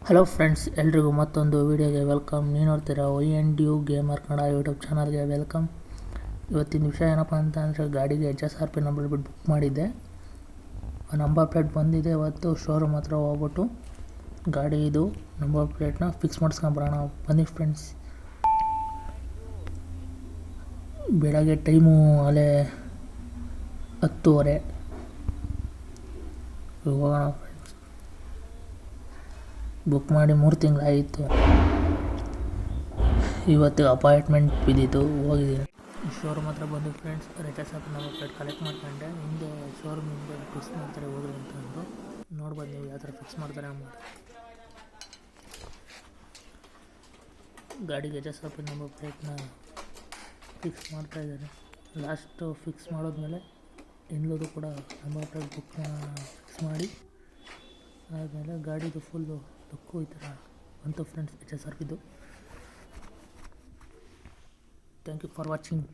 Hello friends, ಎಲ್ರಿಗೂ ಮತ್ತೊಂದು ವೀಡಿಯೋಗೆ welcome. ನೀವು ನೋಡ್ತೀರಾ YNDU ಗೇಮರ್ ಕನ್ನಡ ಯೂಟ್ಯೂಬ್ ಚಾನಲ್ಗೆ ವೆಲ್ಕಮ್. ಇವತ್ತಿನ ವಿಷಯ ಏನಪ್ಪ ಅಂತ ಅಂದರೆ, ಗಾಡಿಗೆ HSRP ನಂಬರ್ ಬಿಟ್ಟು ಬುಕ್ ಮಾಡಿದ್ದೆ. ಆ ನಂಬರ್ ಪ್ಲೇಟ್ ಬಂದಿದೆ. ಇವತ್ತು ಶೋರೂಮ್ ಹತ್ರ ಹೋಗ್ಬಿಟ್ಟು ಗಾಡಿದು ನಂಬರ್ ಪ್ಲೇಟ್ನ ಫಿಕ್ಸ್ ಮಾಡಿಸ್ಕೊಂಬರೋಣ ಬನ್ನಿ ಫ್ರೆಂಡ್ಸ್. ಬೆಳಗ್ಗೆ ಟೈಮು ಅಲ್ಲೇ 10:30 ಹೋಗೋಣ ಫ್ರೆಂಡ್ಸ್. ಬುಕ್ ಮಾಡಿ 3 ತಿಂಗಳಾಯಿತು. ಇವತ್ತು ಅಪಾಯಿಂಟ್ಮೆಂಟ್ ಬಿದ್ದಿತ್ತು, ಹೋಗಿದ್ದೀನಿ. ಶೋರೂಮ್ ಹತ್ರ ಬಂದು friends, HSRP number plate collect ಮಾಡ್ಕೊಂಡೆ. ಹಿಂದೆ ಶೋರೂಮ್ ಹಿಂದೆ ಫಿಕ್ಸ್ ಮಾಡ್ತಾರೆ ಹೋಗ್ರಿ ಅಂತ ಅಂದರು. ನೋಡ್ಬೋದು ನೀವು ಯಾವ ಥರ ಫಿಕ್ಸ್ ಮಾಡ್ತಾರೆ ಅಂದ್ಬಿಟ್ಟು. ಗಾಡಿಗೆ HSRP ನಂಬರ್ ಪ್ಲೇಟ್ನ ಫಿಕ್ಸ್ ಮಾಡ್ತಾಯಿದ್ದಾರೆ. ಲಾಸ್ಟು ಫಿಕ್ಸ್ ಮಾಡೋದ್ಮೇಲೆ ಎಲ್ಲದೂ ಕೂಡ ನಂಬರ್ ಪ್ಲೇಟ್ ಬುಕ್ನ ಫಿಕ್ಸ್ ಮಾಡಿ ಆದಮೇಲೆ ಗಾಡಿದು ಫುಲ್ಲು ಲುಕ್ಕು ಈ ಥರ ಬಂತು ಫ್ರೆಂಡ್ಸ್ HSRPದು. Thank you for watching.